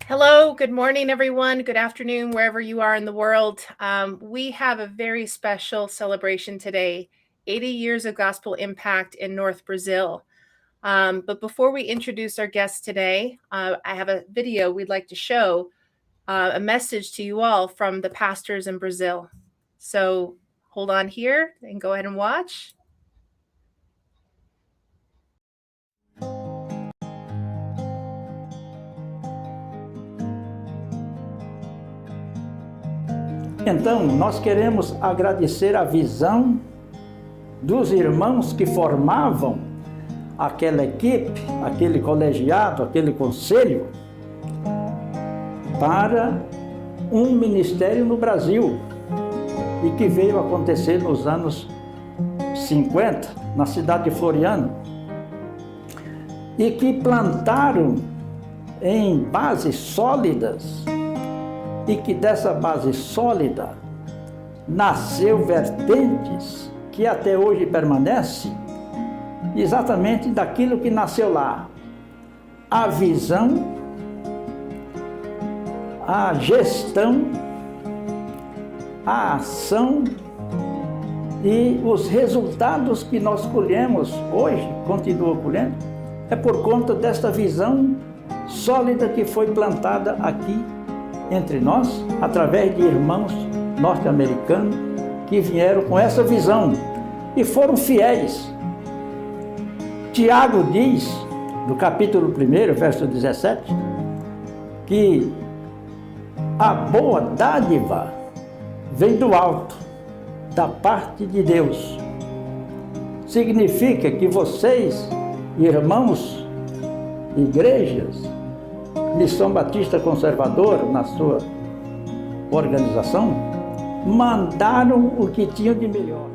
Hello, good morning, everyone. Good afternoon, wherever you are in the world. We have a very special celebration today, 80 years of gospel impact in North Brazil. But before we introduce our guests today, I have a video we'd like to show, a message to you all from the pastors in Brazil. So hold on here and go ahead and watch. Então, nós queremos agradecer a visão dos irmãos que formavam aquela equipe, aquele colegiado, aquele conselho, para um ministério no Brasil, e que veio acontecer nos anos 50, na cidade de Floriano, e que plantaram em bases sólidas, e que dessa base sólida nasceu vertentes que até hoje permanecem exatamente daquilo que nasceu lá. A visão, a gestão, a ação e os resultados que nós colhemos hoje, continuam colhendo, é por conta desta visão sólida que foi plantada aqui entre nós, através de irmãos norte-americanos que vieram com essa visão e foram fiéis. Tiago diz, no capítulo 1, verso 17, que a boa dádiva vem do alto, da parte de Deus. Significa que vocês, irmãos, igrejas, Missão Batista Conservadora, na sua organização, mandaram o que tinham de melhor.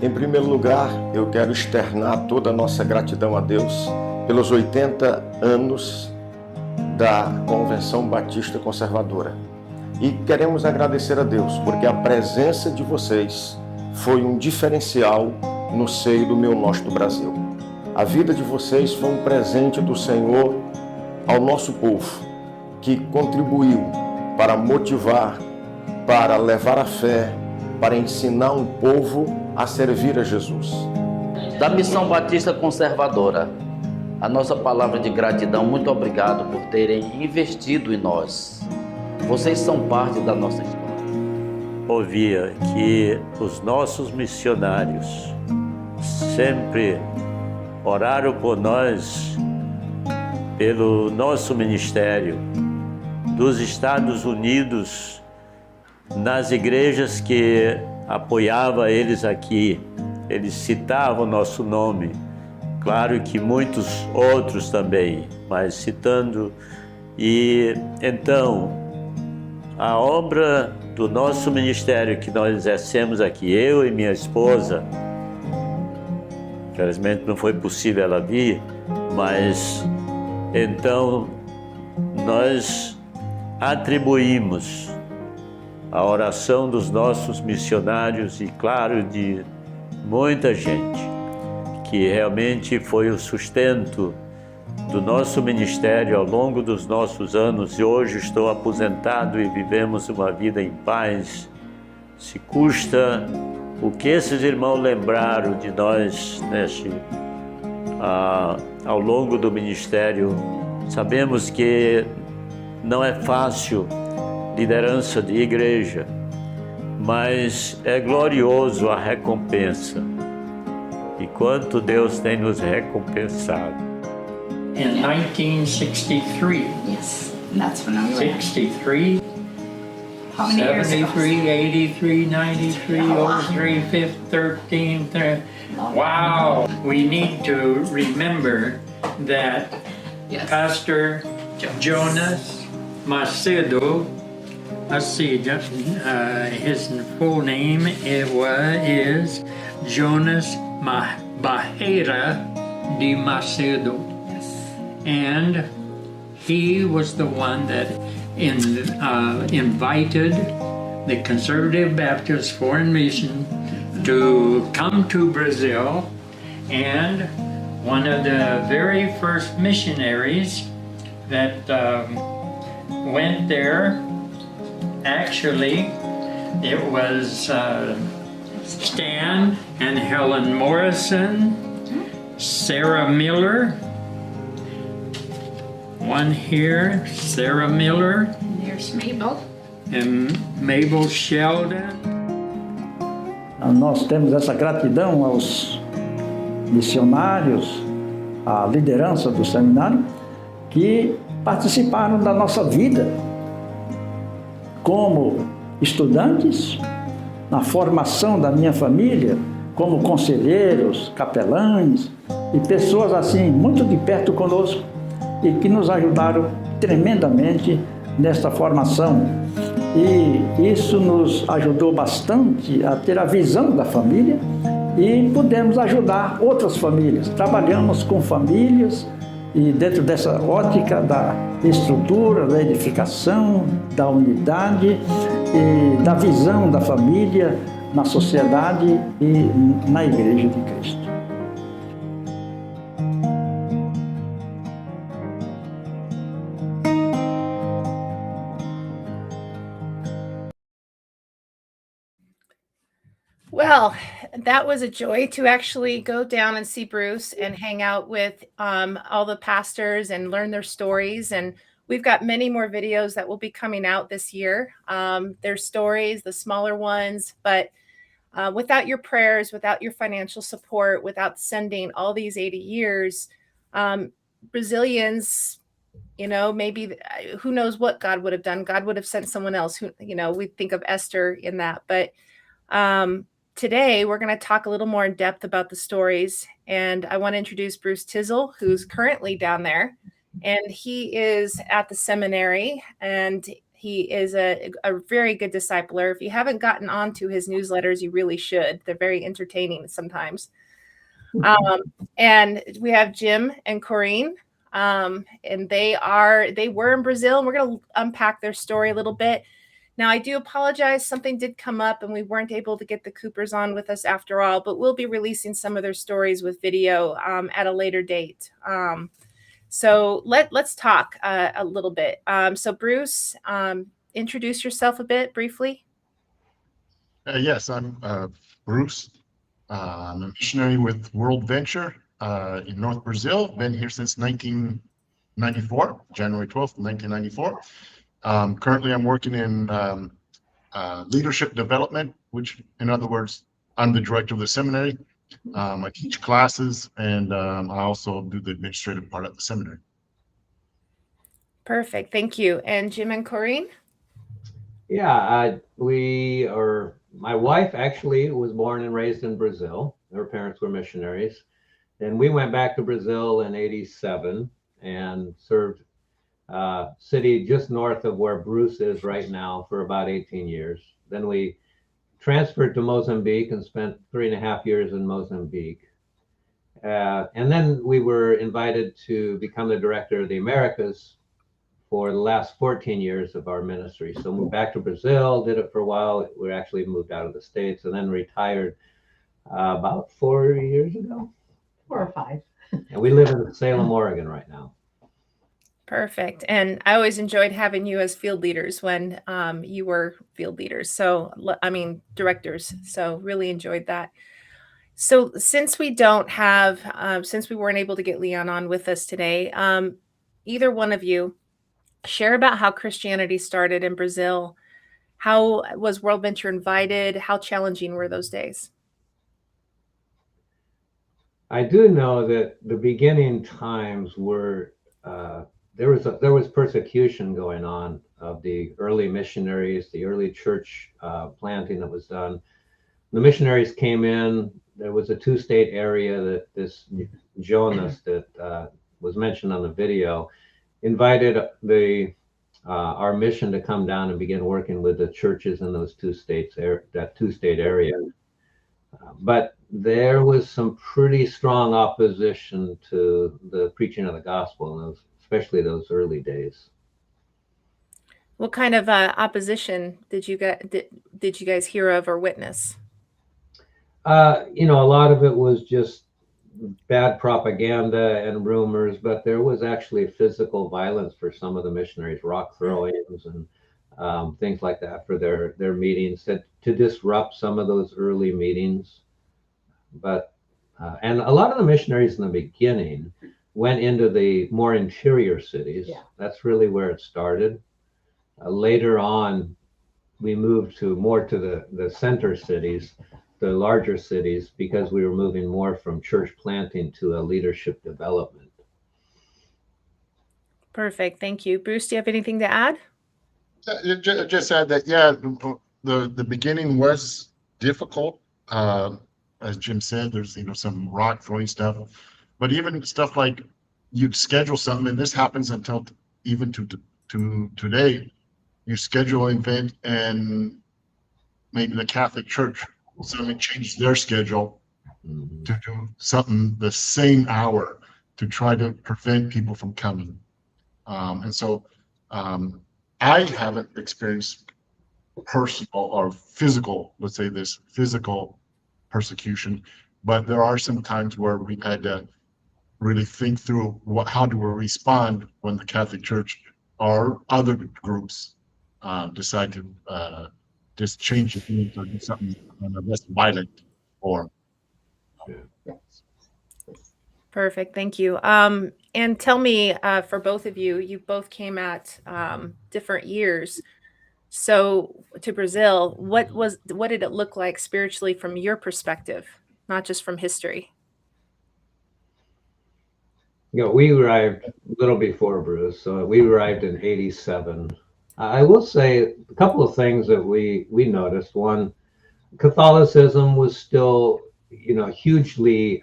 Em primeiro lugar, eu quero externar toda a nossa gratidão a Deus pelos 80 anos da Convenção Batista Conservadora. E queremos agradecer a Deus, porque a presença de vocês foi um diferencial no seio do meu nosso Brasil. A vida de vocês foi um presente do Senhor ao nosso povo, que contribuiu para motivar, para levar a fé, para ensinar um povo a servir a Jesus. Da Missão Batista Conservadora, a nossa palavra de gratidão, muito obrigado por terem investido em nós. Vocês são parte da nossa história. Ouvia que os nossos missionários sempre oraram por nós, pelo nosso ministério dos Estados Unidos, nas igrejas que apoiava eles aqui, eles citavam o nosso nome, claro que muitos outros também, mas citando. E então, a obra do nosso ministério que nós exercemos aqui, eu e minha esposa, infelizmente não foi possível ela vir, mas então nós atribuímos a oração dos nossos missionários e, claro, de muita gente, que realmente foi o sustento do nosso ministério ao longo dos nossos anos, e hoje estou aposentado e vivemos uma vida em paz. Se custa o que esses irmãos lembraram de nós ao longo do ministério. Sabemos que não é fácil liderança de igreja, mas é glorioso a recompensa. E quanto Deus tem nos recompensado. In 1963. Yes, and that's when I was 63. How many years ago? 73, 83, 93, Oh, wow. 03, 13. Wow. We need to remember that Yes. Pastor Jonas Macedo, his full name is Jonas Barreira de Macedo. Yes. And he was the one that invited the Conservative Baptist Foreign Mission to come to Brazil, and one of the very first missionaries that went there. Actually, it was Stan and Helen Morrison, Sarah Miller, one here, Sarah Miller, And there's Mabel. and Mabel Sheldon. Nós temos essa gratidão aos missionários, à liderança do seminário, que participaram da nossa vida como estudantes, na formação da minha família, como conselheiros, capelães e pessoas assim muito de perto conosco e que nos ajudaram tremendamente nesta formação. E isso nos ajudou bastante a ter a visão da família e pudemos ajudar outras famílias. Trabalhamos com famílias e dentro dessa ótica da estrutura, da edificação, da unidade e da visão da família na sociedade e na Igreja de Cristo. Well, that was a joy to actually go down and see Bruce and hang out with all the pastors and learn their stories. And we've got many more videos that will be coming out this year. Their stories, the smaller ones, but without your prayers, without your financial support, without sending all these 80 years, Brazilians, maybe who knows what God would have done. God would have sent someone else who, we think of Esther in that. But today, we're going to talk a little more in depth about the stories. And I want to introduce Bruce Tizzle, who's currently down there. And he is at the seminary, and he is a very good discipler. If you haven't gotten onto his newsletters, you really should. They're very entertaining sometimes. And we have Jim and Corinne. And they were in Brazil, and we're going to unpack their story a little bit. Now, I do apologize. Something did come up and we weren't able to get the Coopers on with us after all, but we'll be releasing some of their stories with video at a later date. So let's talk a little bit. So Bruce, introduce yourself a bit briefly. Yes, I'm Bruce. I'm a missionary with WorldVenture in North Brazil. Been here since 1994, January 12th, 1994. Currently, I'm working in leadership development, which, in other words, I'm the director of the seminary. I teach classes, and I also do the administrative part at the seminary. Perfect. Thank you. And Jim and Corinne? Yeah, my wife actually was born and raised in Brazil. Her parents were missionaries. And we went back to Brazil in '87 and served city just north of where Bruce is right now for about 18 years. Then we transferred to Mozambique and spent 3.5 years in Mozambique. And then we were invited to become the director of the Americas for the last 14 years of our ministry. So moved back to Brazil, did it for a while. We actually moved out of the States and then retired about 4 years ago. 4 or 5. And we live in Salem, Oregon right now. Perfect. And I always enjoyed having you as field leaders when you were field leaders. So, directors. So really enjoyed that. So since we weren't able to get Leon on with us today, either one of you share about how Christianity started in Brazil. How was WorldVenture invited? How challenging were those days? I do know that the beginning times were there was persecution going on of the early missionaries, the early church planting that was done. The missionaries came in. There was a 2-state area that this Jonas that was mentioned on the video invited our mission to come down and begin working with the churches in those 2 states, that 2-state area. But there was some pretty strong opposition to the preaching of the gospel, especially those early days. What kind of opposition did you guys hear of or witness? A lot of it was just bad propaganda and rumors, but there was actually physical violence for some of the missionaries, rock throwings and things like that for their meetings to disrupt some of those early meetings. But and a lot of the missionaries in the beginning went into the more interior cities. Yeah. That's really where it started. Later on, we moved to more to the center cities, the larger cities, because we were moving more from church planting to a leadership development. Perfect. Thank you. Bruce, do you have anything to add? Just add that, yeah, the beginning was difficult. As Jim said, there's some rock throwing stuff, but even stuff like you'd schedule something, and this happens until even to today. You schedule an event, and maybe the Catholic Church will suddenly change their schedule to do something the same hour to try to prevent people from coming. And so I haven't experienced personal or physical, let's say this, physical persecution, but there are some times where we've had to really think through how do we respond when the Catholic Church or other groups decide to just change the theme or do something in a less violent form. Perfect. Thank you. And tell me, for both of you, you both came at different years. So to Brazil, what did it look like spiritually from your perspective, not just from history? We arrived a little before Bruce, so we arrived in '87. I will say a couple of things that we noticed. One, Catholicism was still, hugely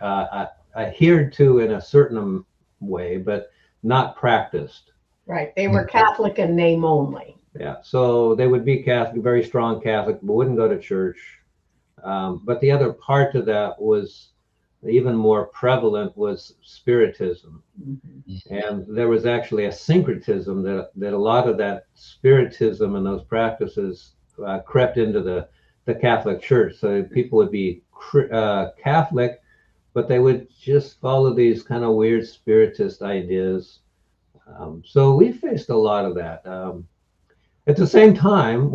adhered to in a certain way, but not practiced. Right. They were Catholic in name only. Yeah. So they would be Catholic, very strong Catholic, but wouldn't go to church. But the other part of that was even more prevalent was Spiritism. And there was actually a syncretism that a lot of that Spiritism and those practices crept into the Catholic Church. So people would be Catholic, but they would just follow these kind of weird Spiritist ideas. So we faced a lot of that. At the same time,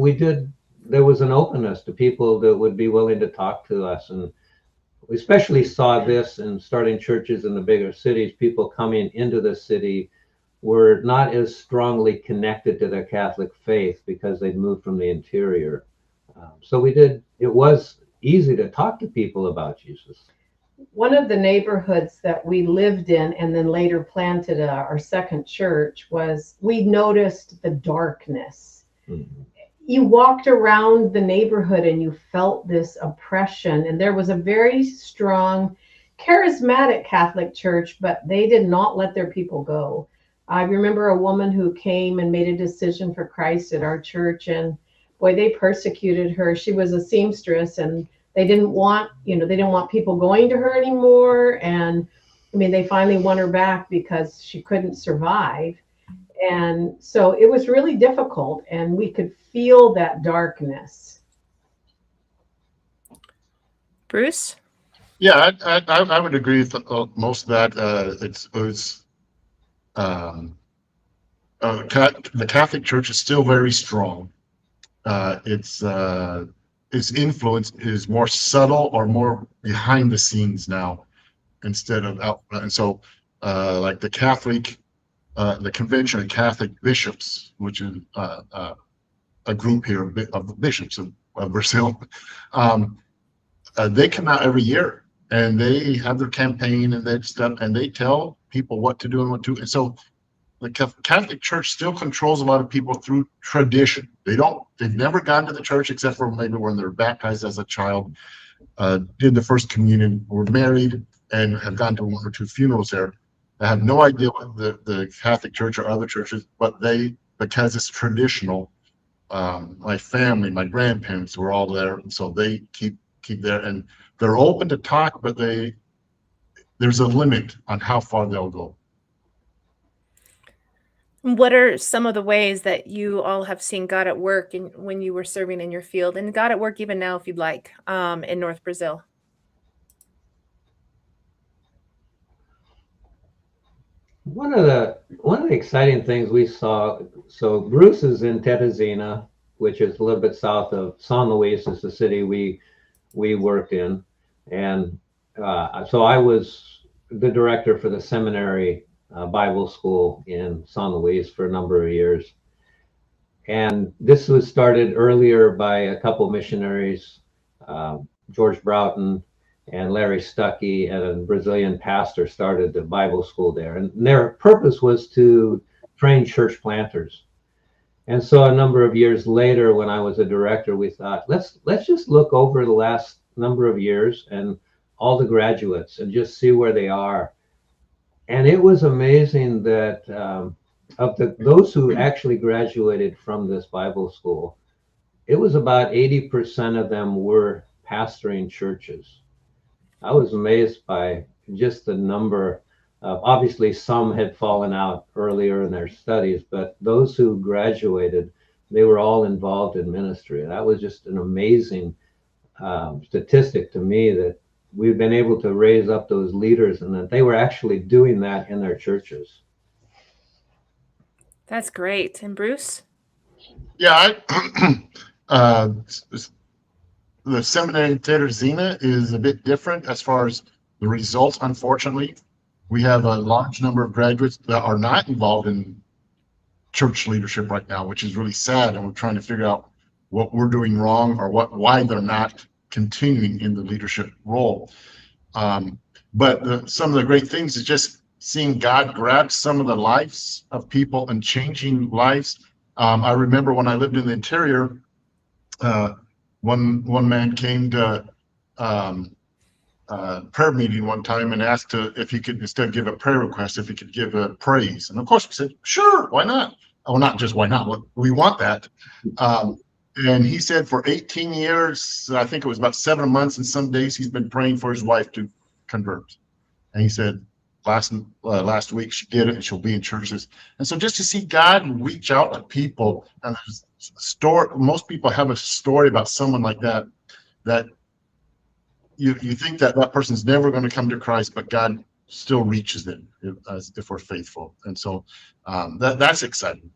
there was an openness to people that would be willing to talk to us. And we especially saw this in starting churches in the bigger cities. People coming into the city were not as strongly connected to their Catholic faith because they'd moved from the interior. So it was easy to talk to people about Jesus. One of the neighborhoods that we lived in and then later planted our second church was, we noticed the darkness. Mm-hmm. You walked around the neighborhood and you felt this oppression, and there was a very strong charismatic Catholic church, but they did not let their people go. I remember a woman who came and made a decision for Christ at our church, and boy, they persecuted her. She was a seamstress, and they didn't want people going to her anymore. And I mean, they finally won her back because she couldn't survive. And so it was really difficult, and we could feel that darkness. Bruce? Yeah, I would agree with most of that. The Catholic Church is still very strong. Its influence is more subtle or more behind the scenes now, instead of out. And so, like the Convention of Catholic Bishops, which is a group here of the bishops of Brazil, they come out every year and they have their campaign and that stuff, and they tell people what to do and what to. And so, the Catholic Church still controls a lot of people through tradition. They've never gone to the church except for maybe when they were baptized as a child, did the first communion, were married, and have gone to one or two funerals there. I have no idea what the Catholic Church or other churches, but because it's traditional, my family, my grandparents were all there, and so they keep there, and they're open to talk, but there's a limit on how far they'll go. What are some of the ways that you all have seen God at work when you were serving in your field, and God at work even now, if you'd like, in North Brazil? One of the exciting things we saw, so Bruce is in Teresina, which is a little bit south of San Luis, is the city we worked in, and so I was the director for the seminary Bible school in San Luis for a number of years. And this was started earlier by a couple missionaries, George Broughton and Larry Stuckey, and a Brazilian pastor started the Bible school there. And their purpose was to train church planters. And so a number of years later, when I was a director, we thought, let's just look over the last number of years and all the graduates and just see where they are. And it was amazing that of those who actually graduated from this Bible school, it was about 80% of them were pastoring churches. I was amazed by just the number of, obviously some had fallen out earlier in their studies, but those who graduated, they were all involved in ministry. That was just an amazing statistic to me, that we've been able to raise up those leaders and that they were actually doing that in their churches. That's great. And Bruce? Yeah, the seminary in Teresina is a bit different as far as the results. Unfortunately, we have a large number of graduates that are not involved in church leadership right now, which is really sad. And we're trying to figure out what we're doing wrong or why they're not continuing in the leadership role. But some of the great things is just seeing God grab some of the lives of people and changing lives. I remember when I lived in the interior, one man came to prayer meeting one time and asked if he could, instead of give a prayer request, if he could give a praise. And of course we said, sure, why not? Oh, not just why not, we want that. And he said for 18 years, I think it was about 7 months and some days, he's been praying for his wife to convert. And he said last week she did it and she'll be in churches. And so just to see God reach out to people, and there's a story, most people have a story about someone like that, that you think that person's never going to come to Christ, but God still reaches them if we're faithful. And so that's exciting.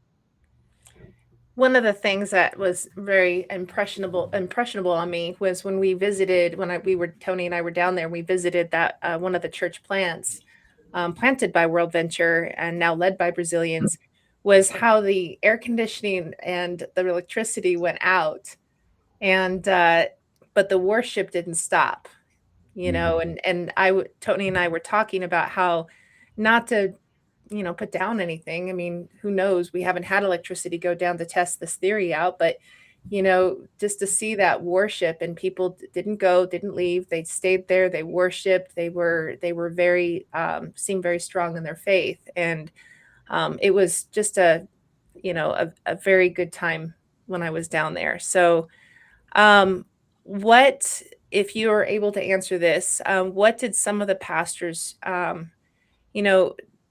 One of the things that was very impressionable on me was when we visited, Tony and I were down there, we visited that one of the church plants planted by WorldVenture and now led by Brazilians, was how the air conditioning and the electricity went out, and but the worship didn't stop, and Tony and I were talking about how not to put down anything. I mean, who knows? We haven't had electricity go down to test this theory out, but just to see that worship, and people didn't leave. They stayed there. They worshiped. They were very, seemed very strong in their faith. And it was just a very good time when I was down there. So what, if you are able to answer this, what did some of the pastors,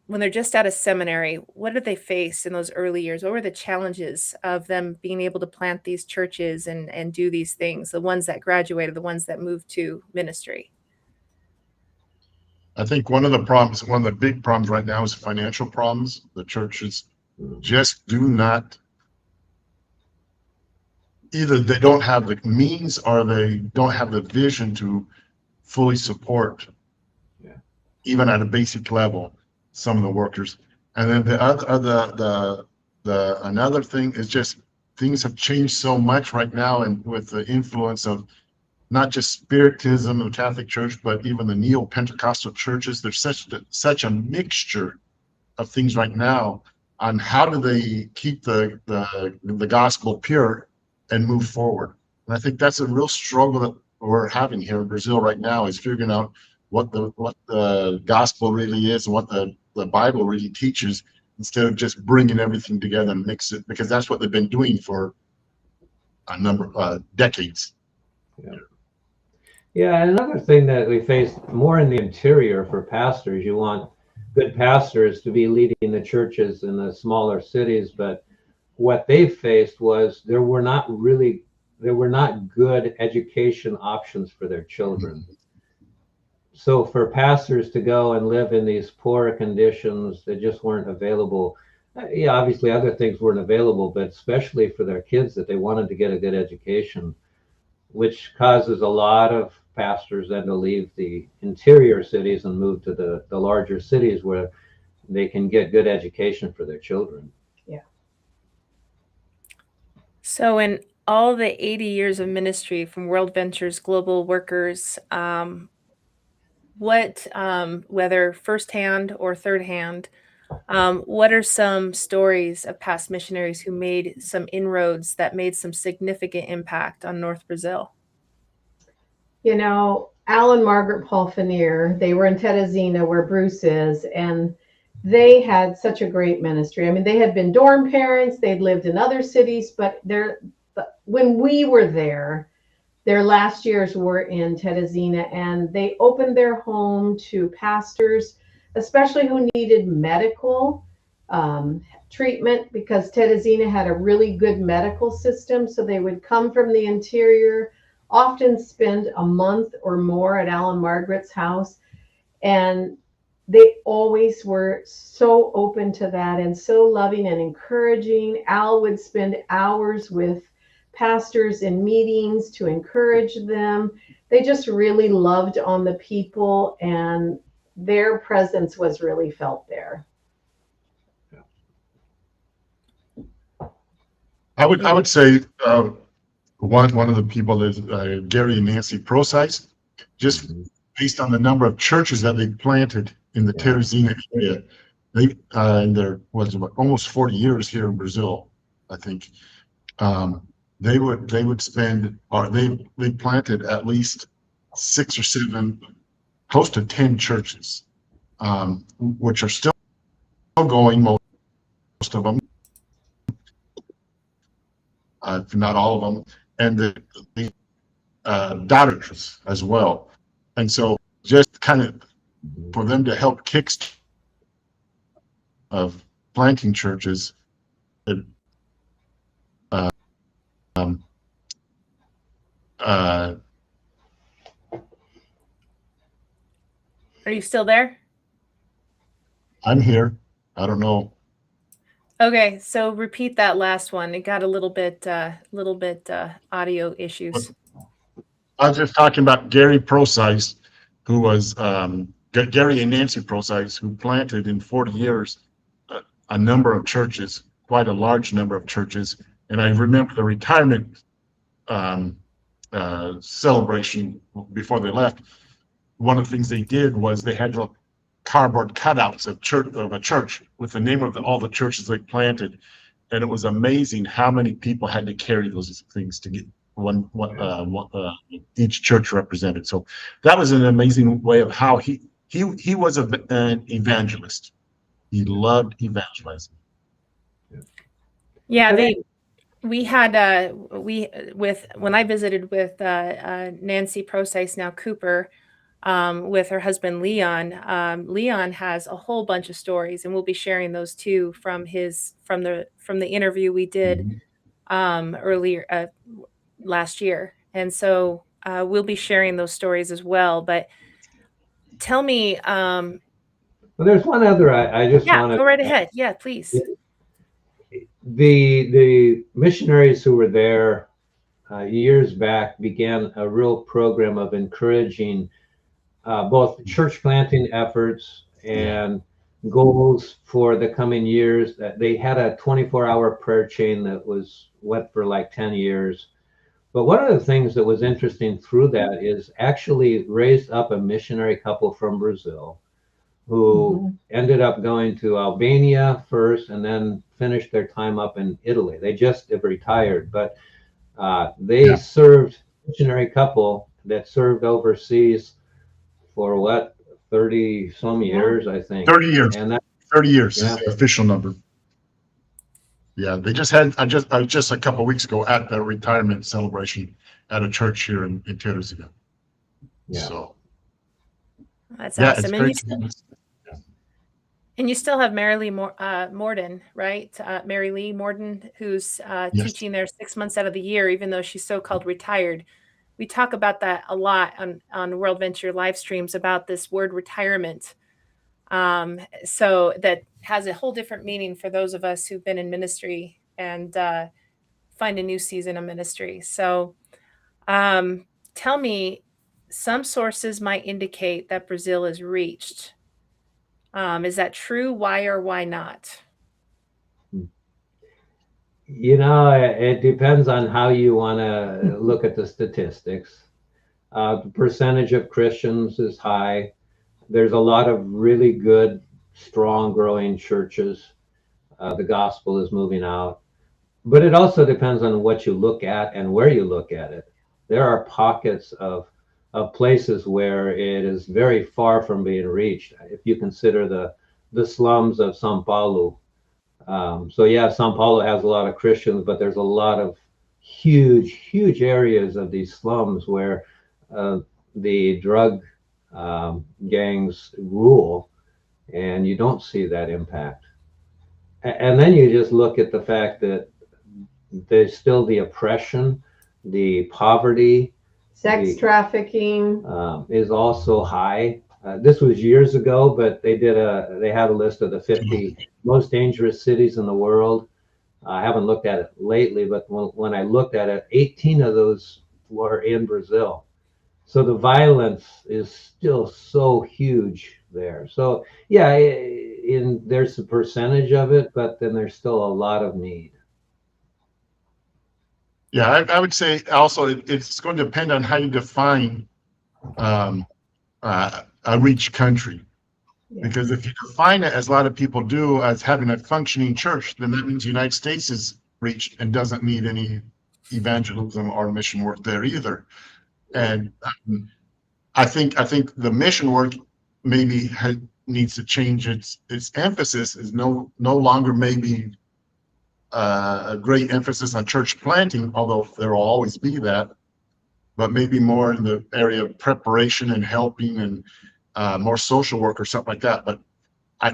when they're just out of seminary, what did they face in those early years? What were the challenges of them being able to plant these churches and do these things? The ones that graduated, the ones that moved to ministry? I think one of the big problems right now is financial problems. The churches just do not, either they don't have the means or they don't have the vision to fully support, even at a basic level, some of the workers. And then another thing is just things have changed so much right now, and with the influence of not just Spiritism of the Catholic Church, but even the neo-Pentecostal churches. There's such a mixture of things right now on how do they keep the gospel pure and move forward. And I think that's a real struggle that we're having here in Brazil right now, is figuring out what the gospel really is and what the Bible really teaches, instead of just bringing everything together and mix it, because that's what they've been doing for a number of decades. Yeah, another thing that we face more in the interior for pastors, you want good pastors to be leading the churches in the smaller cities, but what they faced was there were not good education options for their children. so for pastors to go and live in these poor conditions that just weren't available, yeah, obviously other things weren't available, but especially for their kids that they wanted to get a good education, which causes a lot of pastors then to leave the interior cities and move to the larger cities where they can get good education for their children. So, in all the 80 years of ministry from WorldVenture's global workers, whether firsthand or third hand, what are some stories of past missionaries who made some inroads that made some significant impact on North Brazil? You know, Al and Margaret Paul Fanier, they were in Teresina where Bruce is, and they had such a great ministry. I mean, they had been dorm parents, they'd lived in other cities, but when we were there, their last years were in Teresina, and they opened their home to pastors, especially who needed medical treatment, because Teresina had a really good medical system. So they would come from the interior, often spend a month or more at Al and Margaret's house. And they always were so open to that and so loving and encouraging. Al would spend hours with pastors in meetings to encourage them. They just really loved on the people, and their presence was really felt there. I would say one of the people is Gary and Nancy Procyse, just based on the number of churches that they planted in the Teresina area. They in their almost 40 years here in Brazil, I think. They would spend, or they planted at least 6 or 7, close to 10 churches, which are still going, most of them, if not all of them, and the daughters as well. And so just kind of for them to help kickstart of planting churches, Are you still there? I'm here. I don't know. Okay, so repeat that last one. It got a little bit audio issues. I was just talking about Gary Procyse, who was Gary and Nancy Procyse, who planted in 40 years a number of churches, quite a large number of churches. And I remember the retirement celebration before they left. One of the things they did was they had cardboard cutouts of a church with the name of all the churches they planted, and it was amazing how many people had to carry those things to get each church represented. So that was an amazing way of how he was an evangelist. He loved evangelizing. Yeah, we had when I visited with Nancy Procyse, now Cooper, with her husband Leon. Leon has a whole bunch of stories, and we'll be sharing those too from the interview we did earlier last year. And so we'll be sharing those stories as well. But tell me, well, there's one other I just want to go right ahead. Yeah, please. The missionaries who were there years back began a real program of encouraging both church planting efforts and goals for the coming years. That they had a 24-hour prayer chain that went for like 10 years. But one of the things that was interesting through that is actually raised up a missionary couple from Brazil who ended up going to Albania first and then finished their time up in Italy. They just have retired, but they served, missionary couple that served overseas for 30 some years, I think. 30 years. And that 30 years is the official number. Yeah, they just had, I just a couple of weeks ago at their retirement celebration at a church here in Teresina. Yeah. So That's yeah, awesome. And you still have Mary Lee Morden, right? Mary Lee Morden, who's teaching there 6 months out of the year, even though she's so-called retired. we talk about that a lot on WorldVenture live streams about this word retirement. So that has a whole different meaning for those of us who've been in ministry and find a new season of ministry. So tell me, some sources might indicate that Brazil is reached. Is that true? Why or why not? You know, it depends on how you want to look at the statistics. The percentage of Christians is high. There's a lot of really good, strong, growing churches. The gospel is moving out. But it also depends on what you look at and where you look at it. There are pockets of places where it is very far from being reached. If you consider the slums of São Paulo, so yeah, São Paulo has a lot of Christians, but there's a lot of huge areas of these slums where the drug gangs rule, and you don't see that impact. And then you just look at the fact that there's still the oppression, the poverty, Sex trafficking. is also high. This was years ago, but they had a list of the 50 most dangerous cities in the world. I haven't looked at it lately, but when I looked at it, 18 of those were in Brazil. So the violence is still so huge there. So yeah, there's a percentage of it, but then there's still a lot of need. Yeah, I would say also it's going to depend on how you define a rich country. Because if you define it, as a lot of people do, as having a functioning church, then that means the United States is reached and doesn't need any evangelism or mission work there either. And I think the mission work maybe needs to change its emphasis. Is no longer maybe a great emphasis on church planting, although there will always be that, but maybe more in the area of preparation and helping and more social work or something like that. But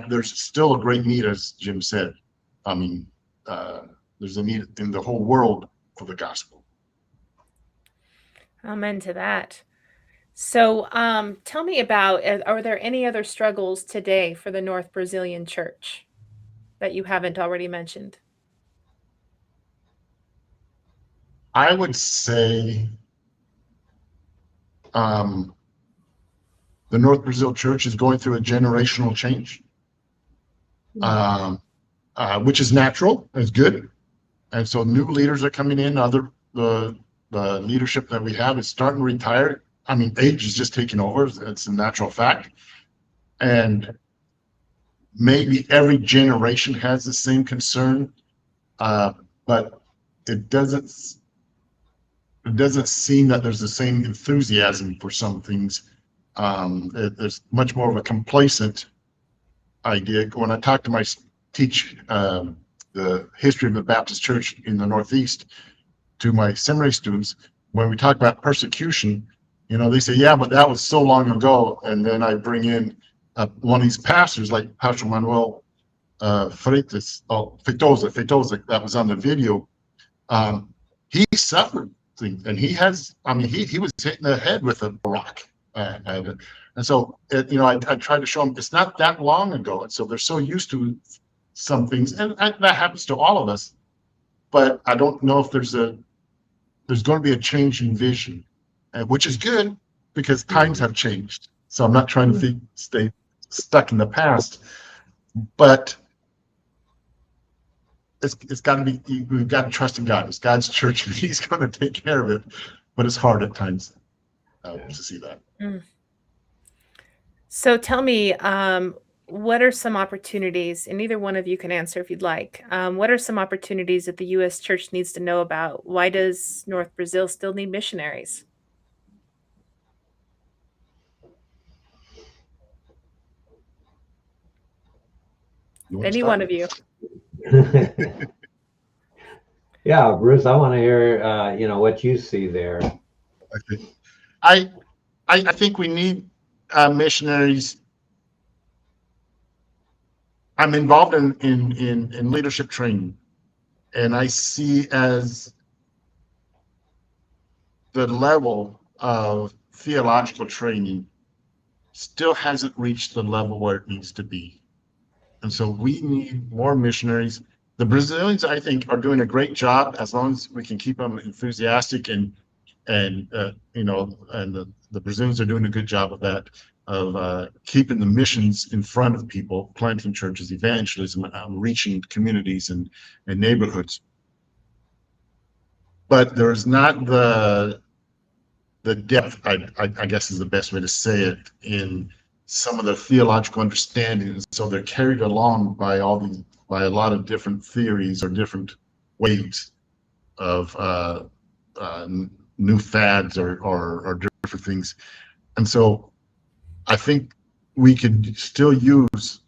there's still a great need, as Jim said. I mean, there's a need in the whole world for the gospel. Amen to that. So tell me about, are there any other struggles today for the North Brazilian church that you haven't already mentioned? I would say the North Brazil church is going through a generational change, which is natural, is good. And so new leaders are coming in. The leadership that we have is starting to retire. I mean, age is just taking over. It's a natural fact. And maybe every generation has the same concern, but it doesn't seem that there's the same enthusiasm for some things. There's much more of a complacent idea. When I teach the history of the Baptist Church in the Northeast to my seminary students, when we talk about persecution, they say, yeah, but that was so long ago. And then I bring in one of these pastors like Pastor Manuel Feitosa, that was on the video. He suffered things, and he was hit in the head with a rock. And so, I tried to show them it's not that long ago. And so they're so used to some things, and that happens to all of us. But I don't know if there's going to be a change in vision, which is good because times have changed. So I'm not trying to stay stuck in the past, but it's got to be. We've got to trust in God. It's God's church, and He's going to take care of it. But it's hard at times to see that. So tell me, what are some opportunities, and either one of you can answer if you'd like. What are some opportunities that the U.S. church needs to know about? Why does North Brazil still need missionaries? Any one of you. Yeah, Bruce, I want to hear, what you see there. Okay. I think we need missionaries. I'm involved in leadership training, and I see as the level of theological training still hasn't reached the level where it needs to be. And so we need more missionaries. The Brazilians, I think, are doing a great job as long as we can keep them enthusiastic and the Brazilians are doing a good job of that, of keeping the missions in front of people, planting churches, evangelism, reaching communities and neighborhoods. But there's not the depth, I guess is the best way to say it, in some of the theological understanding. So they're carried along by a lot of different theories or different waves of new fads or different things. And so I think we could still use,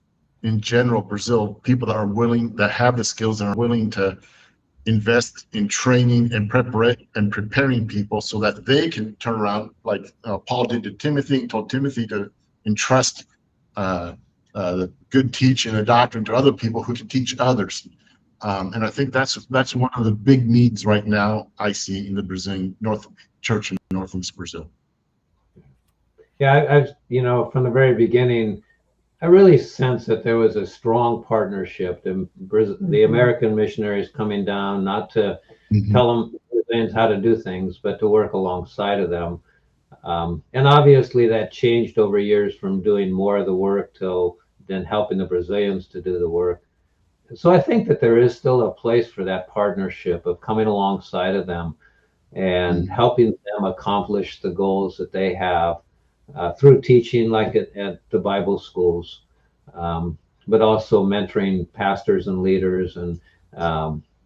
in general, Brazil, people that are willing, that have the skills and are willing to invest in training and preparing people so that they can turn around, like Paul did to Timothy, told Timothy to entrust the good teaching and doctrine to other people who can teach others. And I think that's one of the big needs right now I see in the Brazilian church in Northeast Brazil. Yeah, from the very beginning, I really sense that there was a strong partnership. The American missionaries coming down, not to tell them how to do things, but to work alongside of them. And obviously that changed over years from doing more of the work to then helping the Brazilians to do the work. So I think that there is still a place for that partnership of coming alongside of them and helping them accomplish the goals that they have through teaching, like at the Bible schools, but also mentoring pastors and leaders and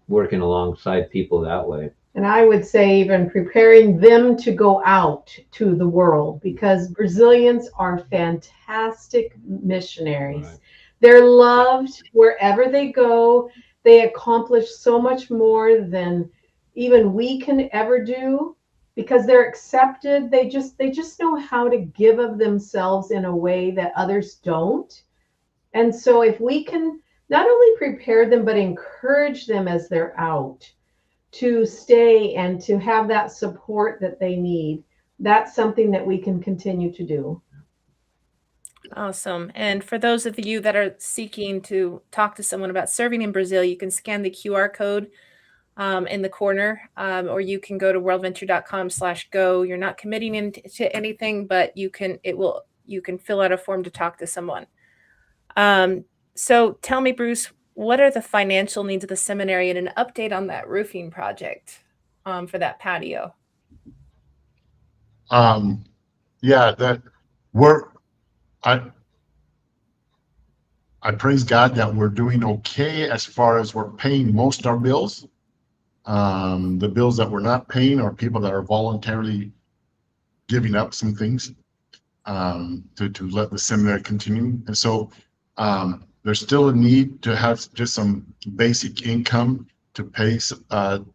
working alongside people that way. And I would say even preparing them to go out to the world, because Brazilians are fantastic missionaries. Right. They're loved wherever they go. They accomplish so much more than even we can ever do, because they're accepted. They just know how to give of themselves in a way that others don't. And so if we can not only prepare them, but encourage them as they're out to stay and to have that support that they need, that's something that we can continue to do. Awesome. And for those of you that are seeking to talk to someone about serving in Brazil, you can scan the QR code in the corner, or you can go to worldventure.com/go. You're not committing to anything, but you can fill out a form to talk to someone. So tell me, Bruce, what are the financial needs of the seminary and an update on that roofing project for that patio? I praise God that we're doing okay as far as we're paying most of our bills. The bills that we're not paying are people that are voluntarily giving up some things to let the seminary continue. And so there's still a need to have just some basic income to pay to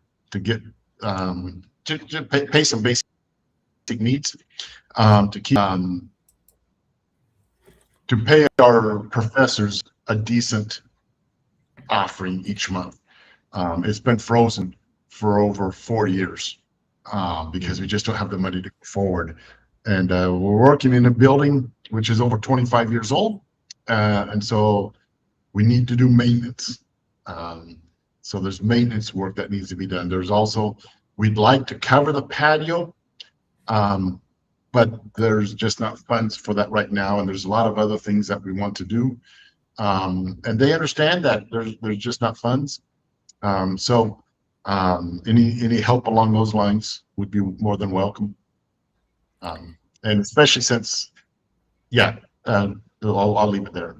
pay some basic needs, to keep to pay our professors a decent offering each month. It's been frozen for over 4 years because we just don't have the money to go forward. And we're working in a building which is over 25 years old, and so we need to do maintenance. So there's maintenance work that needs to be done. There's also, we'd like to cover the patio, but there's just not funds for that right now, and there's a lot of other things that we want to do, and they understand that there's just not funds. So any help along those lines would be more than welcome, and especially since, I'll leave it there.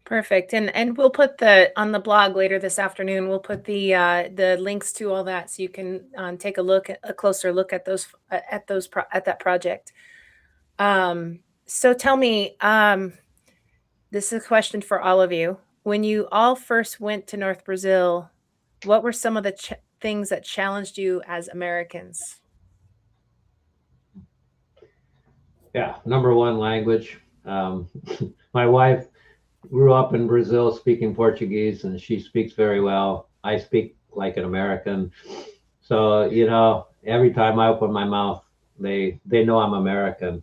Perfect. And we'll put on the blog later this afternoon, we'll put the links to all that so you can take a closer look at that project. So tell me, this is a question for all of you. When you all first went to North Brazil, what were some of the things that challenged you as Americans? Yeah, number one, language. My wife grew up in Brazil speaking Portuguese, and she speaks very well. I speak like an American. So, every time I open my mouth, they know I'm American.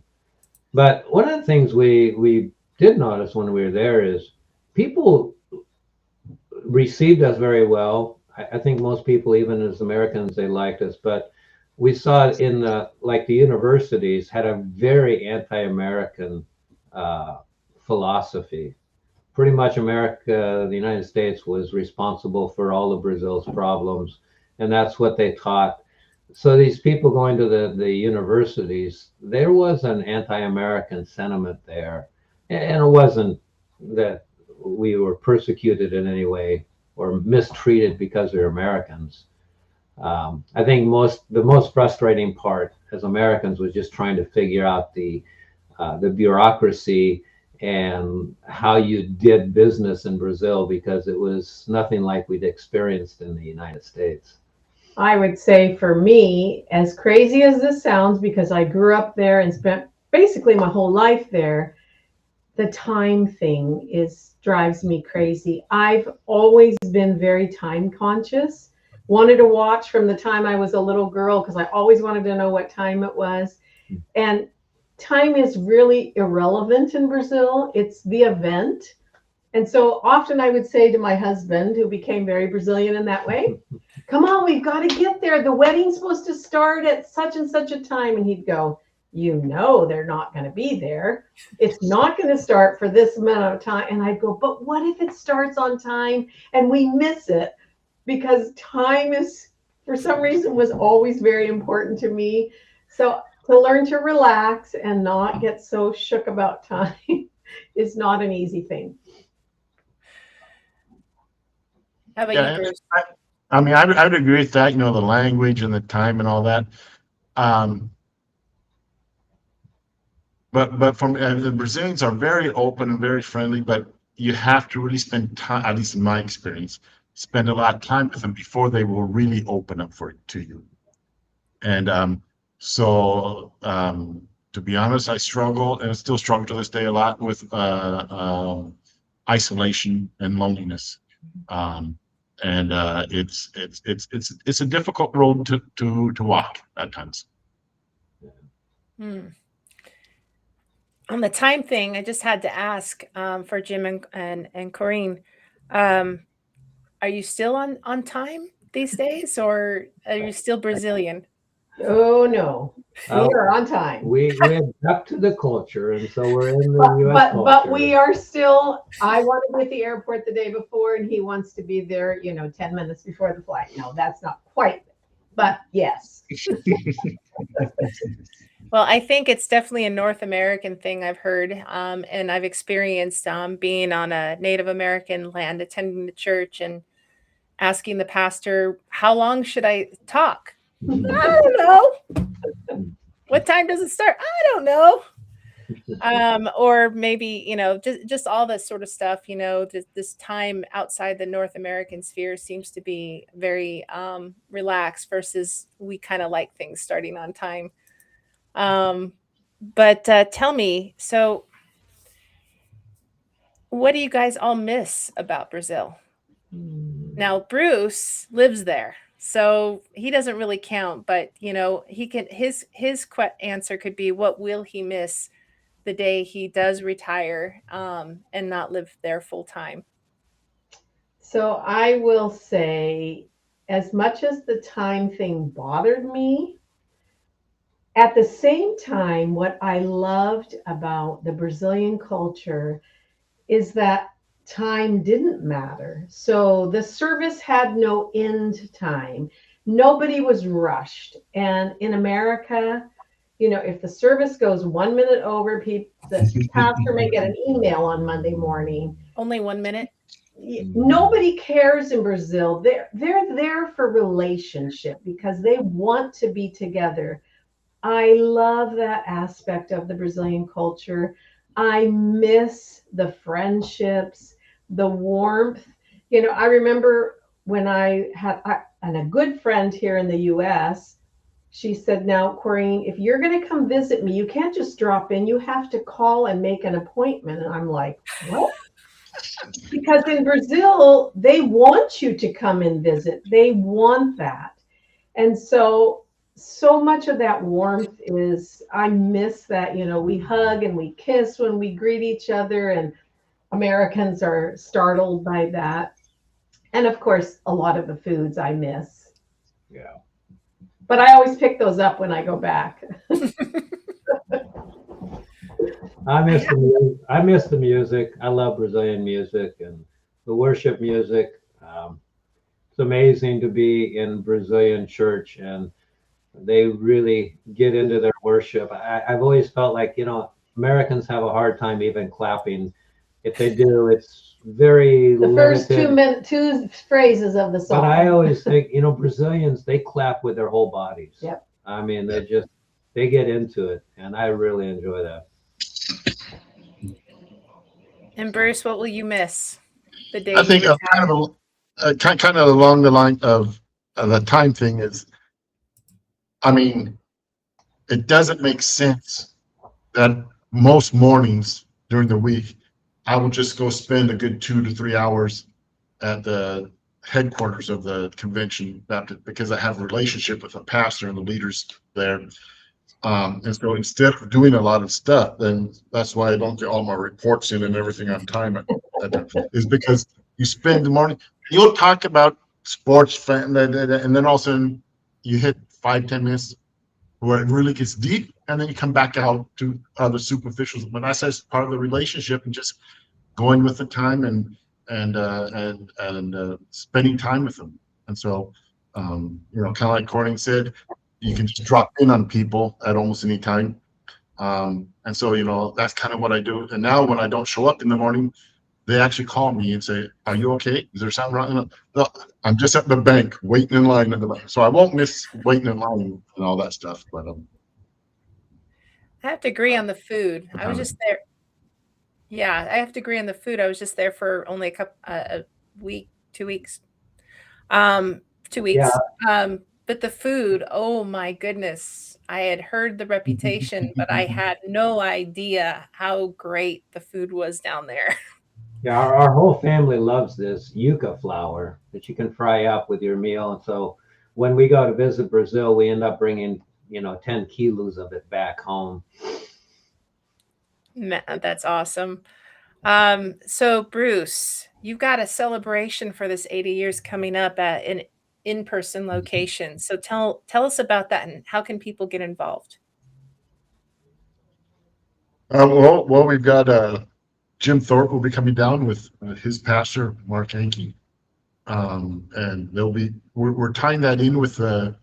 But one of the things we did notice when we were there is people received us very well. I think most people, even as Americans, they liked us. But we saw it in the universities had a very anti-American philosophy. Pretty much America, the United States, was responsible for all of Brazil's problems, and that's what they taught. So these people going to the universities, there was an anti-American sentiment there, and it wasn't that we were persecuted in any way or mistreated because we were Americans. I think the most frustrating part as Americans was just trying to figure out the bureaucracy and how you did business in Brazil, because it was nothing like we'd experienced in the United States. I would say for me, as crazy as this sounds, because I grew up there and spent basically my whole life there, the time thing drives me crazy. I've always been very time conscious. Wanted to watch from the time I was a little girl because I always wanted to know what time it was. And time is really irrelevant in Brazil. It's the event. And so often I would say to my husband, who became very Brazilian in that way, come on, we've got to get there. The wedding's supposed to start at such and such a time. And he'd go, you know, they're not going to be there. It's not going to start for this amount of time. And I'd go, but what if it starts on time and we miss it? Because time is, for some reason, was always very important to me. So to learn to relax and not get so shook about time is not an easy thing. How about you, Bruce? I mean, I would agree with that, the language and the time and all that. But from the Brazilians are very open and very friendly, but you have to really spend time, at least in my experience, spend a lot of time with them before they will really open up to you. And so to be honest, I struggle, and I still struggle to this day a lot with isolation and loneliness. And it's a difficult road to walk at times. On the time thing, I just had to ask for Jim and Corinne, are you still on time these days, or are you still Brazilian? Oh no, we are on time. We adapt to the culture, and so we're in the U.S. culture. But we are still. I want to be at the airport the day before, and he wants to be there, 10 minutes before the flight. No, that's not quite, but yes. Well, I think it's definitely a North American thing, I've heard, and I've experienced being on a Native American land, attending the church and asking the pastor, how long should I talk? I don't know. What time does it start? I don't know. Or maybe, just all this sort of stuff, this time outside the North American sphere seems to be very relaxed versus we kind of like things starting on time. But tell me, so what do you guys all miss about Brazil? Now, Bruce lives there, so he doesn't really count, but he can, his answer could be, what will he miss the day he does retire and not live there full time? So I will say, as much as the time thing bothered me, at the same time, what I loved about the Brazilian culture is that time didn't matter. So the service had no end time. Nobody was rushed. And in America, if the service goes 1 minute over, the pastor may get an email on Monday morning. Only 1 minute? Nobody cares in Brazil. They're there for relationship because they want to be together. I love that aspect of the Brazilian culture. I miss the friendships, the warmth. I remember when I had a good friend here in the US, she said, now, Corinne, if you're going to come visit me, you can't just drop in. You have to call and make an appointment. And I'm like, what? Because in Brazil, they want you to come and visit. They want that. And so so much of that warmth is, I miss that, we hug and we kiss when we greet each other, and Americans are startled by that. And of course, a lot of the foods I miss. Yeah. But I always pick those up when I go back. I miss the music. I love Brazilian music and the worship music. It's amazing to be in Brazilian church, and they really get into their worship. I've always felt like, Americans have a hard time even clapping. If they do, it's very The first limited. two phrases of the song. But I always think, Brazilians, they clap with their whole bodies. Yep. I mean, they get into it, and I really enjoy that. And Bruce, what will you miss the day I think you retire? kind of along the line of the time thing is, I mean, it doesn't make sense that most mornings during the week, I will just go spend a good 2 to 3 hours at the headquarters of the convention Baptist, because I have a relationship with the pastor and the leaders there. And so instead of doing a lot of stuff, then that's why I don't get all my reports in and everything on time, is because you spend the morning, you'll talk about sports, and then all of a sudden you hit 5-10 minutes where it really gets deep, and then you come back out to other superficials. But that's just part of the relationship, and just going with the time and spending time with them. And so, kind of like Corning said, you can just drop in on people at almost any time. And so, that's kind of what I do. And now when I don't show up in the morning, they actually call me and say, "Are you okay? Is there something wrong?" No, I'm just at the bank waiting in line at the bank. So I won't miss waiting in line and all that stuff. But I have to agree on the food. I was just there. Yeah, I have to agree on the food. I was just there for only a week, 2 weeks. 2 weeks. But the food, oh my goodness. I had heard the reputation, but I had no idea how great the food was down there. Yeah, our whole family loves this yuca flour that you can fry up with your meal. And so when we go to visit Brazil, we end up bringing, 10 kilos of it back home. That's awesome. So Bruce, you've got a celebration for this 80 years coming up at an in-person location. So tell us about that, and how can people get involved? well, we've got Jim Thorpe will be coming down with his pastor Mark Hankey, and we're tying that in with the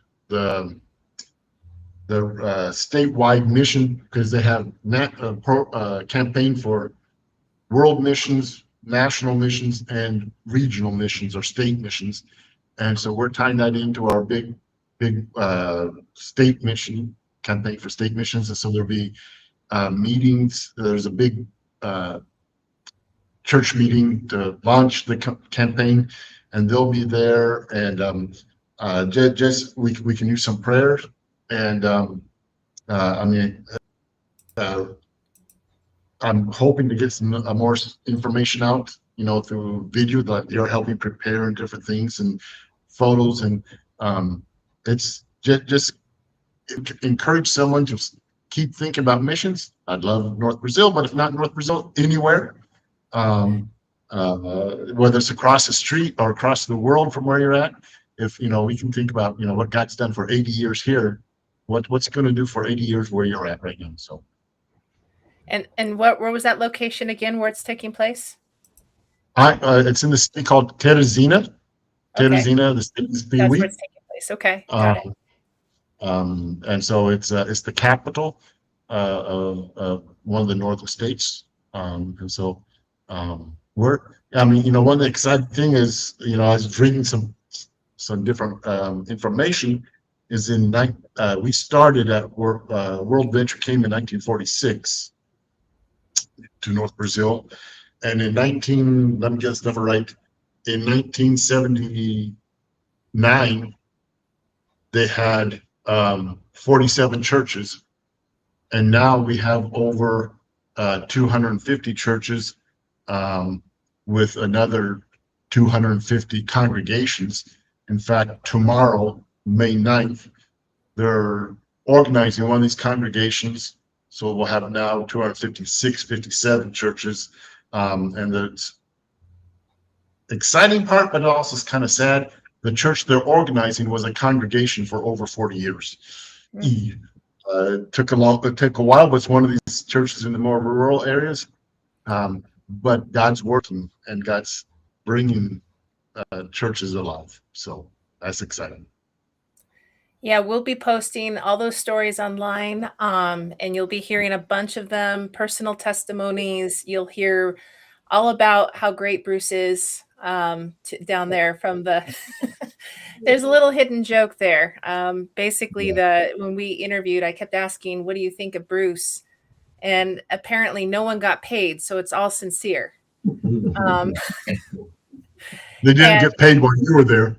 statewide mission, because they have campaign for world missions, national missions, and regional missions or state missions. And so we're tying that into our big state mission campaign for state missions. And so there'll be meetings. There's a big church meeting to launch the campaign, and they'll be there. And just we can use some prayers. And I'm hoping to get some more information out, through video that you're helping prepare and different things and photos. And it's just encourage someone to keep thinking about missions. I'd love North Brazil, but if not North Brazil, anywhere, whether it's across the street or across the world from where you're at. If we can think about what God's done for 80 years here, what's it going to do for 80 years where you're at right now. So. And where was that location again, where it's taking place? It's in the city called Teresina. Teresina, the city. That's where it's taking place. Okay, got it. And so it's the capital of one of the northern states. And so one of the exciting thing is, I was reading some different information. Is we started at WorldVenture came in 1946 to North Brazil, and let me get this number right, in 1979 they had 47 churches, and now we have over 250 churches, with another 250 congregations. In fact, tomorrow, May 9th, they're organizing one of these congregations. So we'll have now 256, 57 churches. And the exciting part, but also is kind of sad, the church they're organizing was a congregation for over 40 years. It took a while, but it's one of these churches in the more rural areas. But God's working and God's bringing churches alive. So that's exciting. Yeah, we'll be posting all those stories online, and you'll be hearing a bunch of them, personal testimonies. You'll hear all about how great Bruce is down there from the there's a little hidden joke there. Basically, when we interviewed, I kept asking, what do you think of Bruce? And apparently no one got paid, so it's all sincere. They didn't get paid while you were there.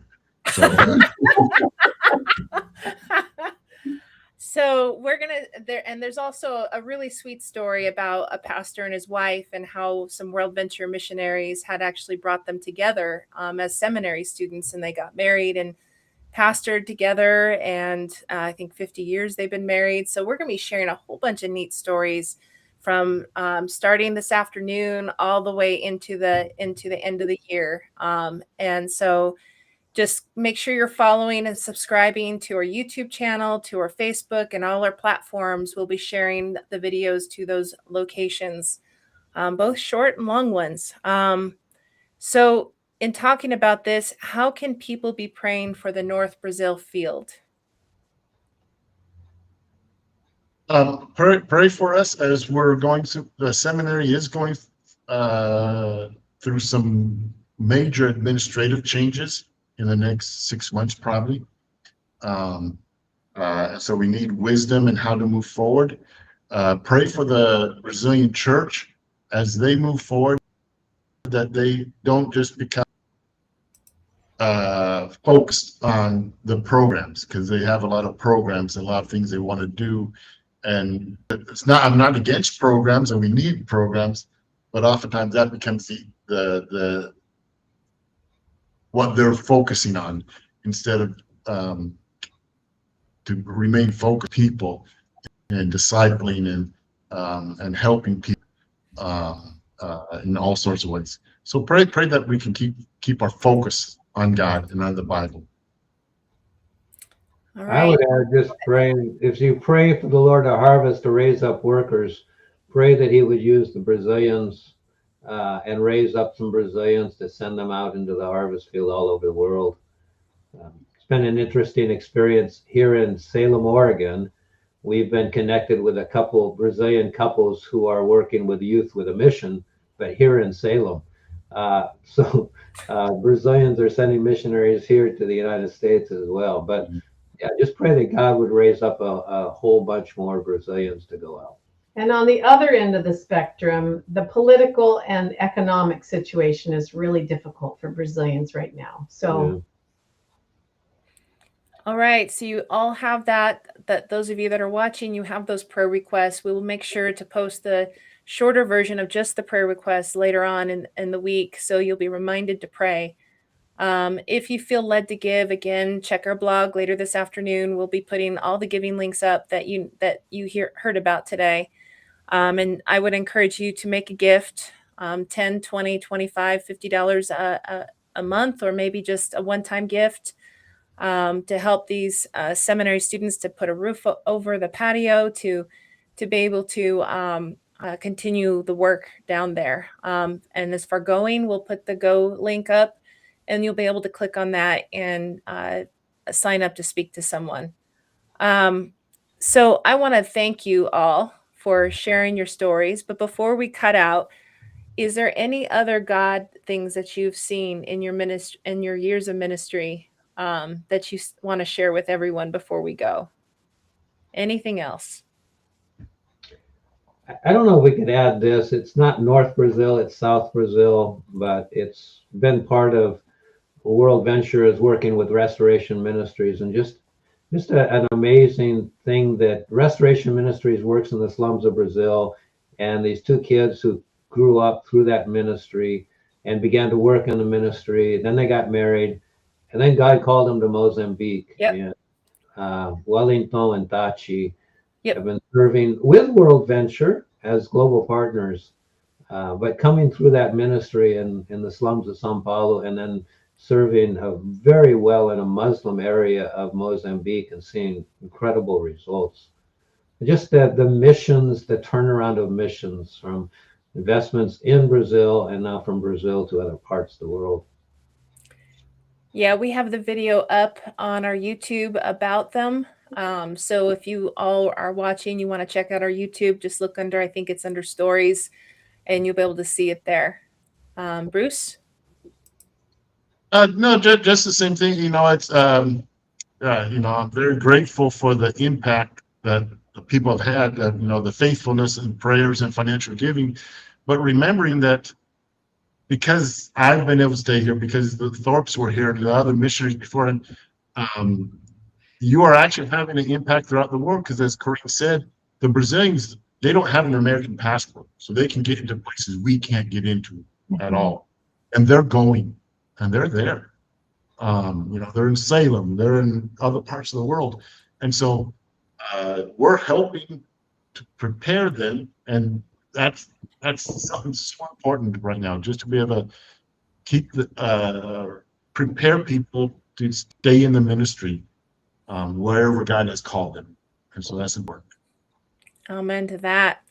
So we're there's also a really sweet story about a pastor and his wife and how some WorldVenture missionaries had actually brought them together as seminary students, and they got married and pastored together. And I think 50 years they've been married. So we're going to be sharing a whole bunch of neat stories from starting this afternoon all the way into the end of the year. And so just make sure you're following and subscribing to our YouTube channel, to our Facebook, and all our platforms. We'll be sharing the videos to those locations, both short and long ones. So in talking about this, how can people be praying for the North Brazil field? Pray for us as we're going to, the seminary is going through some major administrative changes in the next 6 months, probably. So we need wisdom in how to move forward. Pray for the Brazilian church as they move forward, that they don't just become focused on the programs, because they have a lot of programs and a lot of things they want to do. And it's not, I'm not against programs, and we need programs, but oftentimes that becomes the what they're focusing on, instead of to remain focused people and discipling and helping people in all sorts of ways. So pray that we can keep our focus on God and on the Bible. All right. I would add, just praying, if you pray for the Lord of harvest to raise up workers, pray that he would use the Brazilians and raise up some Brazilians to send them out into the harvest field all over the world. It's been an interesting experience here in Salem, Oregon. We've been connected with a couple Brazilian couples who are working with youth with a mission, but here in Salem. So Brazilians are sending missionaries here to the United States as well. But yeah, just pray that God would raise up a whole bunch more Brazilians to go out. And on the other end of the spectrum, the political and economic situation is really difficult for Brazilians right now. So, all right. So you all have that those of you that are watching, you have those prayer requests. We will make sure to post the shorter version of just the prayer requests later on in the week, so you'll be reminded to pray. If you feel led to give, again, check our blog later this afternoon. We'll be putting all the giving links up that you heard about today. And I would encourage you to make a gift, $10, $20, $25, $50 a month, or maybe just a one-time gift to help these seminary students to put a roof over the patio, to be able to continue the work down there. And as for going, we'll put the Go link up, and you'll be able to click on that and sign up to speak to someone. So I want to thank you all for sharing your stories. But before we cut out, is there any other God things that you've seen in your ministry, in your years of ministry, that you want to share with everyone before we go? Anything else? I don't know if we could add this. It's not North Brazil, it's South Brazil, but it's been part of WorldVenture is working with Restoration Ministries, and just an amazing thing that Restoration Ministries works in the slums of Brazil, and these two kids who grew up through that ministry and began to work in the ministry. Then they got married, and then God called them to Mozambique. Yep. And Wellington and Tachi Yep. have been serving with WorldVenture as global partners, but coming through that ministry in the slums of Sao Paulo, and then serving very well in a Muslim area of Mozambique and seeing incredible results. Just the missions, the turnaround of missions from investments in Brazil and now from Brazil to other parts of the world. Yeah, we have the video up on our YouTube about them. So if you all are watching, you want to check out our YouTube, just look under, I think it's under stories, and you'll be able to see it there. Bruce? No, just the same thing. It's I'm very grateful for the impact that the people have had. The faithfulness and prayers and financial giving, but remembering that because I've been able to stay here, because the Thorpes were here and the other missionaries before, and you are actually having an impact throughout the world. Because as Corinne said, the Brazilians, they don't have an American passport, so they can get into places we can't get into at all, and they're going, and they're there. They're in Salem, they're in other parts of the world, and so we're helping to prepare them, and that's something so important right now, just to be able to keep prepare people to stay in the ministry wherever God has called them, and so that's important. Amen to that.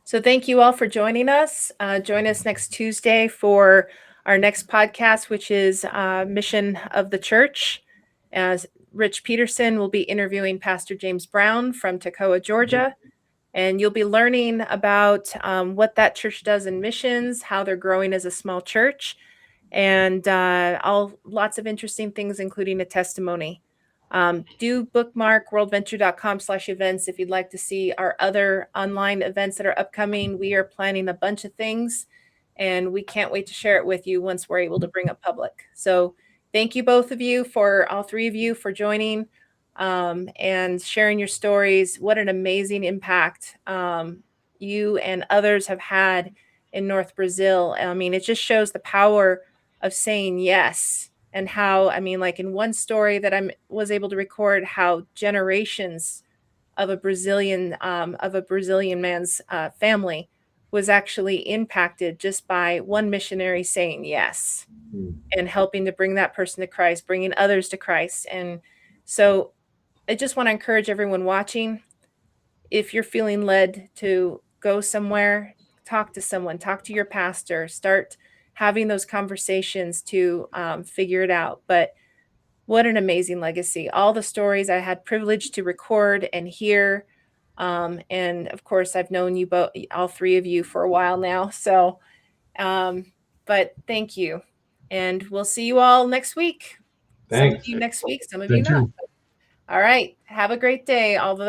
So thank you all for joining us. Join us next Tuesday for our next podcast, which is Mission of the Church. As Rich Peterson will be interviewing Pastor James Brown from Toccoa, Georgia. And you'll be learning about what that church does in missions, how they're growing as a small church, and lots of interesting things, including a testimony. Do bookmark worldventure.com/events if you'd like to see our other online events that are upcoming. We are planning a bunch of things, and we can't wait to share it with you once we're able to bring it public. So thank you, both of you, all three of you, for joining and sharing your stories. What an amazing impact you and others have had in North Brazil. I mean, it just shows the power of saying yes. And how, I mean, like in one story that I was able to record, how generations of a Brazilian man's family was actually impacted just by one missionary saying yes and helping to bring that person to Christ, bringing others to Christ. And so I just want to encourage everyone watching, if you're feeling led to go somewhere, talk to someone, talk to your pastor, start having those conversations to figure it out. But what an amazing legacy. All the stories I had privilege to record and hear. And of course, I've known you both, all three of you, for a while now. So, but thank you. And we'll see you all next week. Thanks. Some of you next week, some of you Thank not. you. All right. Have a great day. All the